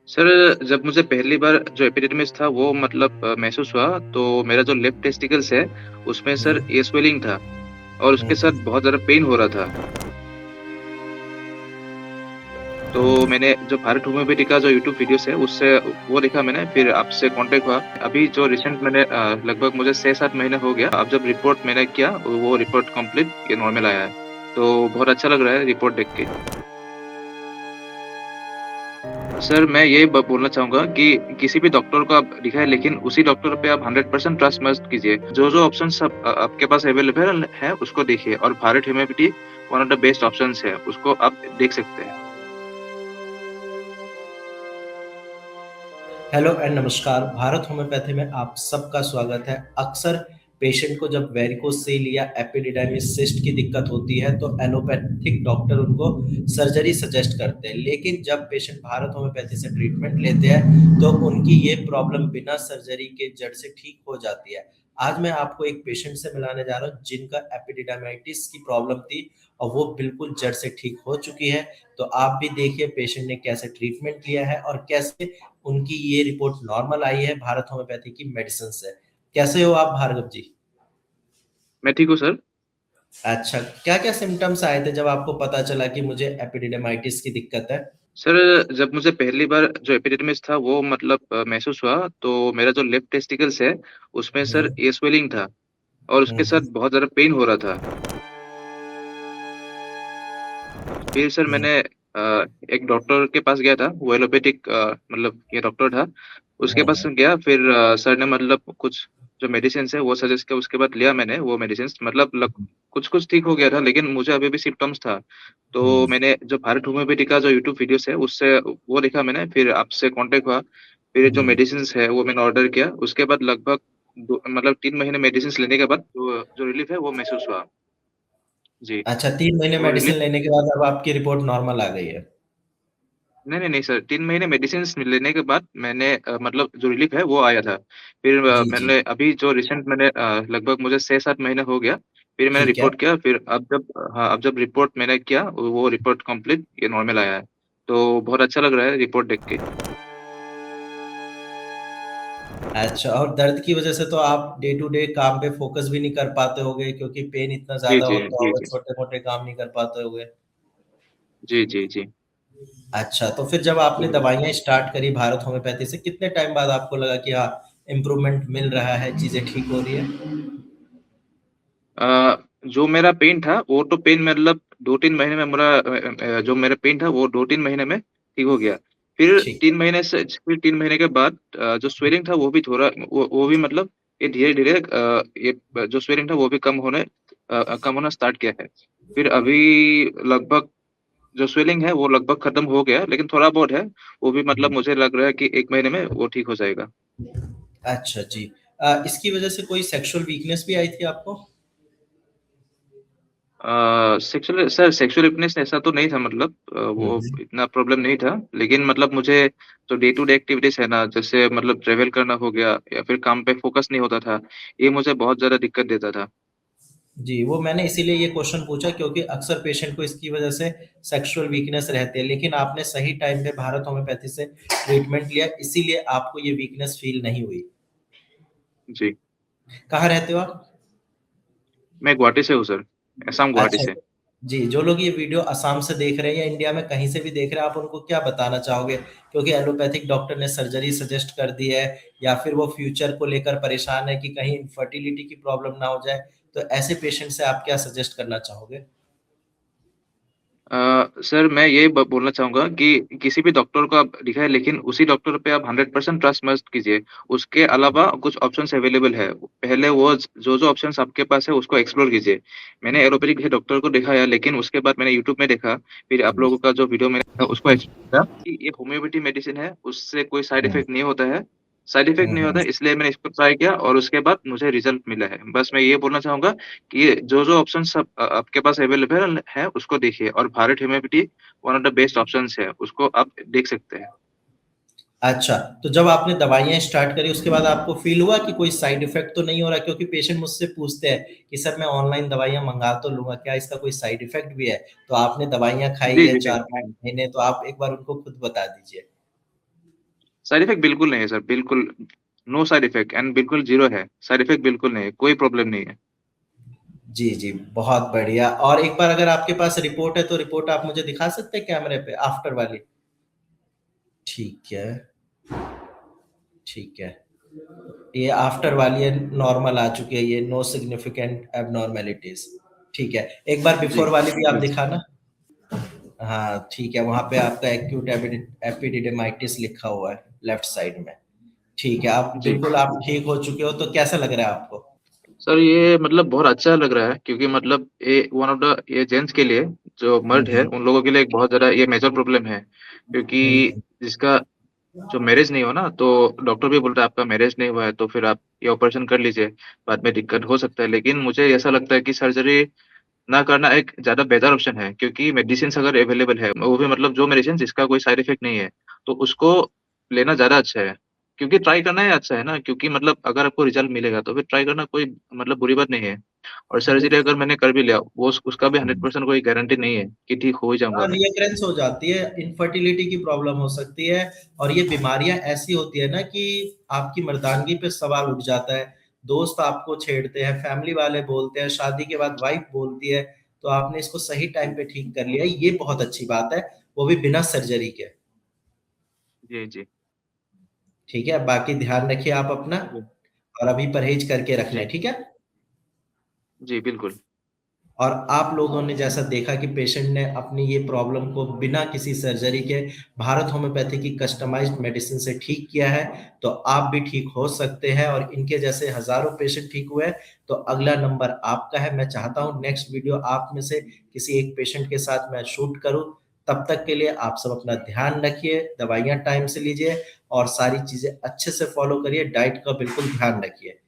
Sir, जब मुझे पहली बार जो एपिडिडमिस था वो महसूस हुआ तो मेरा जो लेफ्ट टेस्टिकल्स है उसमें सर हुँ, ये स्वेलिंग था और उसके साथ हुँ, बहुत ज़्यादा पेन हो रहा था। तो हुँ। मैंने जो भारत होम्योपैथी का जो यूट्यूब वीडियोस है उससे वो देखा मैंने, फिर आपसे कॉन्टैक्ट हुआ। अभी जो रिसेंट मैंने लगभग मुझे 6-7 महीने हो गया। अब जब रिपोर्ट मैंने किया वो रिपोर्ट कंप्लीट ये नॉर्मल आया है। तो बहुत अच्छा लग रहा है रिपोर्ट देख के। सर, मैं ये बोलना चाहूँगा कि किसी भी डॉक्टर को आप दिखाएँ लेकिन उसी डॉक्टर पे आप 100% ट्रस्ट मत कीजिए। जो-जो ऑप्शंस आपके पास अवेलेबल है उसको देखिए और Bharat homeopathy one of the best options है, उसको आप देख सकते हैं। हेलो एंड नमस्कार। भारत होम्योपैथी में आप सबका स्वागत है। अक्सर पेशेंट को जब वेरिकोस सेल या एपिडिडाइमिस सिस्ट की दिक्कत होती है तो एलोपैथिक डॉक्टर उनको सर्जरी सजेस्ट करते हैं। लेकिन जब पेशेंट भारत होम्योपैथी से ट्रीटमेंट लेते हैं तो उनकी ये प्रॉब्लम बिना सर्जरी के जड़ से ठीक हो जाती है। आज मैं आपको एक पेशेंट से मिलाने जा रहा हूँ जिनका एपिडिडाइमाइटिस की प्रॉब्लम थी और वो बिल्कुल जड़ से ठीक हो चुकी है। तो आप भी देखिए पेशेंट ने कैसे ट्रीटमेंट लिया है और कैसे उनकी ये रिपोर्ट नॉर्मल आई है भारत होम्योपैथी की मेडिसिन से। कैसे हो आप भार्गव जी? मैं ठीक हूँ सर। अच्छा, क्या-क्या सिम्पटम्स आए थे जब आपको पता चला कि मुझे एपिडिडाइमाइटिस की दिक्कत है? सर, जब मुझे पहली बार जो एपिडिडमिस था वो महसूस हुआ तो मेरा जो लेफ्ट टेस्टिकल्स है उसमें सर हुँ, ये स्वेलिंग था और हुँ, उसके हुँ, साथ बहुत ज़्यादा पेन हो रहा था। फिर सर हुँ, मैंने एक डॉक्टर के पास गया था, वो एलोपैथिक ये डॉक्टर था। उसके हुँ, पास गया, फिर सर ने कुछ जो मेडिसिन्स है वो सजेस्ट किया, उसके बाद लिया मैंने वो मेडिसिन्स। कुछ-कुछ ठीक हो गया था लेकिन मुझे अभी भी सिम्पटम्स था। तो हुँ, मैंने जो भारत होम्योपैथी का जो यूट्यूब वीडियोस है उससे वो देखा मैंने, फिर आपसे कॉन्टैक्ट हुआ। फिर जो हुँ। मेडिसिन्स है वो मैंने ऑर्डर किया। उसके बाद लगभग 3 महीने मेडिसिन्स लेने के बाद जो जो रिलीफ़ है वो महसूस हुआ। जी। अच्छा, 3 महीने वो मेडिसिन रिलीफ़ लेने के बाद अब आपकी रिपोर्ट नॉर्मल आ गई है। नहीं सर, 3 महीने मेडिसिन्स लेने के बाद मैंने जो रिलीफ़ है वो आया था। फिर जी, जी, मैंने अभी जो रिसेंट मैंने लगभग मुझे 6-7 महीने हो गया। फिर मैंने ठीक है। रिपोर्ट किया, फिर अब जब रिपोर्ट मैंने किया वो रिपोर्ट कंप्लीट ये नॉर्मल आया है। तो बहुत अच्छा लग रहा है रिपोर्ट देख के। अच्छा और दर्द की वज़ह से तो आप डे टू डे काम पे फ़ोकस भी नहीं कर पाते होंगे क्योंकि पेन इतना जी, ज़्यादा जी, होता जी, होगा, जी। छोटे-मोटे काम नहीं कर पाते होंगे। जी, जी, जी। अच्छा, तो फिर जब आपने दवाइयाँ स्टार्ट करी भारत होम्योपैथी से कितने टाइम बाद आपको लगा कि हाँ, इम्प्रूवमेंट मिल रहा है, चीज़ें ठीक हो रही है? जो मेरा पेन था वो तो पेन 2-3 महीने में जो मेरा पेन था वो 2-3 महीने में ठीक हो गया। ठीक है। फिर 3 महीने के बाद जो स्वेलिंग था वो भी थोड़ा वो भी ये धीरे-धीरे जो स्वेलिंग था वो भी कम होना स्टार्ट किया है। फिर अभी लगभग जो स्वेलिंग है वो लगभग खत्म हो गया है, लेकिन थोड़ा बहुत है। वो भी हुँ, मुझे लग रहा है कि 1 महीने में वो ठीक हो जाएगा। अच्छा जी। इसकी वज़ह से कोई सेक्सुअल वीकनेस भी आई थी आपको? सेक्सुअल वीकनेस ऐसा तो नहीं था, हुँ, वो हुँ। इतना प्रॉब्लम नहीं था। लेकिन मुझे जो डे टू डे एक्टिविटीज़ है ना, जैसे ट्रैवल करना हो गया या फिर काम पे फ़ोकस नहीं होता था, ये मुझे बहुत ज़्यादा दिक्कत देता था। जी, वो मैंने इसीलिए ये क्वेश्चन पूछा क्योंकि अक्सर पेशेंट को इसकी वज़ह से सेक्सुअल वीकनेस रहती है, लेकिन आपने सही टाइम पे भारत होम्योपैथी से ट्रीटमेंट लिया, इसीलिए आपको ये वीकनेस फ़ील नहीं हुई। जी, कहाँ रहते हो आप? मैं गुवाहाटी से हूँ सर, असम गुवाहाटी अच्छा, से। जी, जो लोग ये वीडियो असम से देख रहे हैं या इंडिया में कहीं से भी देख रहे हैं, आप उनको क्या बताना चाहोगे? क्योंकि एलोपैथिक डॉक्टर ने सर्जरी सजेस्ट कर दी है या फिर वो फ्यूचर को लेकर परेशान है कि कहीं इनफर्टिलिटी की प्रॉब्लम ना हो जाए, तो ऐसे पेशेंट से आप क्या सजेस्ट करना चाहोगे? सर, मैं ये बोलना चाहूँगा कि किसी भी डॉक्टर को आप दिखाएँ लेकिन उसी डॉक्टर पे आप 100% ट्रस्ट मत कीजिए। उसके अलावा कुछ ऑप्शंस अवेलेबल है। पहले वो जो-जो ऑप्शंस आपके पास है उसको एक्सप्लोर कीजिए। मैंने एलोपैथिक किसी डॉक्टर को दिखाया लेकिन उसके बाद मैंने यूट्यूब में देखा, फिर आप लोगों का जो वीडियो मैंने देखा उसको एक्सप्लोर किया कि ये होम्योपैथी मेडिसिन है, उससे कोई साइड हुँ, इफेक्ट नहीं होता है। साइड इफेक्ट हुँ, नहीं हुँ। होता है इसलिए मैंने इसको ट्राई किया और उसके बाद मुझे रिज़ल्ट मिला है। बस मैं ये बोलना चाहूँगा कि जो-जो ऑप्शंस आपके पास अवेलेबल है उसको देखिए और Bharat homeopathy one of the best options है, उसको आप देख सकते हैं। अच्छा, तो जब आपने दवाइयाँ स्टार्ट करी उसके बाद आपको फ़ील हुआ कि कोई साइड इफ़ेक्ट तो नहीं हो रहा? क्योंकि पेशेंट मुझसे पूछते हैं कि सर मैं ऑनलाइन दवाइयाँ मँगा तो लूँगा, क्या इसका कोई साइड इफ़ेक्ट भी है? तो आपने दवाइयाँ खाई जी, है जी, जी। 4-5 महीने तो आप एक बार उनको खुद बता दीजिए। साइड इफेक्ट बिल्कुल नहीं है सर, बिल्कुल नो साइड इफेक्ट एंड बिल्कुल जीरो है, साइड इफेक्ट बिल्कुल नहीं है, कोई प्रॉब्लम नहीं है। जी, जी, बहुत बढ़िया। और एक बार अगर आपके पास रिपोर्ट है तो रिपोर्ट आप मुझे दिखा सकते हैं कैमरे पे आफ्टर वाली? ठीक है, ठीक है। ये आफ्टर वाली है, नॉर्मल आ चुकी है, ये नो सिग्निफिकेंट एबनॉर्मेलिटीज। ठीक है, एक बार जी बिफोर वाली भी आप जी दिखाना। हाँ ठीक है, वहां पे आपका एक्यूट एपिडिडेमाइटिस लिखा हुआ है लेफ्ट साइड में। ठीक है, आप जी। बिल्कुल आप ठीक हो चुके हो, तो कैसा लग रहा है आपको? सर ये मतलब बहुत अच्छा लग रहा है, क्योंकि मतलब ये वन ऑफ द, ये जेंट्स के लिए, जो मर्द है हम्म, उन लोगों के लिए एक बहुत ज्यादा ये मेजर प्रॉब्लम है, क्योंकि हम्म, जिसका जो मैरिज नहीं हो ना, तो डॉक्टर भी बोलता है आपका मैरिज नहीं हुआ है तो फिर आप ये ऑपरेशन कर लीजिए, बाद में दिक्कत हो सकता है। लेकिन मुझे ऐसा लगता है कि सर्जरी ना करना एक ज्यादा बेहतर ऑप्शन है, क्योंकि मेडिसिन अगर अवेलेबल है, वो भी मतलब जो मेडिसिन जिसका कोई साइड इफेक्ट नहीं है, तो उसको लेना ज्यादा अच्छा है। क्योंकि ट्राई करना ही अच्छा है ना, क्योंकि मतलब अगर आपको रिजल्ट मिलेगा तो फिर ट्राई करना कोई मतलब बुरी बात नहीं है। और सर्जरी अगर मैंने कर भी लिया, वो उसका भी 100% कोई गारंटी नहीं है कि ठीक हो ही हाँ, जाऊंगा मैं। रियकरेंस हो जाती है, इनफर्टिलिटी की प्रॉब्लम हो सकती है। और ये बीमारियां ऐसी होती है ना कि आपकी मर्दानगी पे सवाल उठ जाता है। दोस्त आपको छेड़ते हैं, फैमिली वाले बोलते हैं, शादी के बाद वाइफ बोलती है। तो आपने इसको सही टाइम पे ठीक कर लिया, ये बहुत अच्छी बात है, वो भी बिना सर्जरी के। जी जी ठीक है, बाकी ध्यान रखिए आप अपना, जी और अभी परहेज करके रखना है, जी ठीक है। जी बिल्कुल। और आप लोगों ने जैसा देखा कि पेशेंट ने अपनी ये प्रॉब्लम को बिना किसी सर्जरी के भारत होम्योपैथी की कस्टमाइज्ड मेडिसिन से ठीक किया है। तो आप भी ठीक हो सकते हैं, और इनके जैसे हजारों पेशेंट ठीक हुए हैं। तो अगला नंबर आपका है। मैं चाहता हूं नेक्स्ट वीडियो आप में से किसी एक पेशेंट के साथ मैं शूट करूं। तब तक के लिए आप सब अपना ध्यान रखिए, दवाइयां टाइम से लीजिए, और सारी चीजें अच्छे से फॉलो करिए, डाइट का बिल्कुल ध्यान रखिए।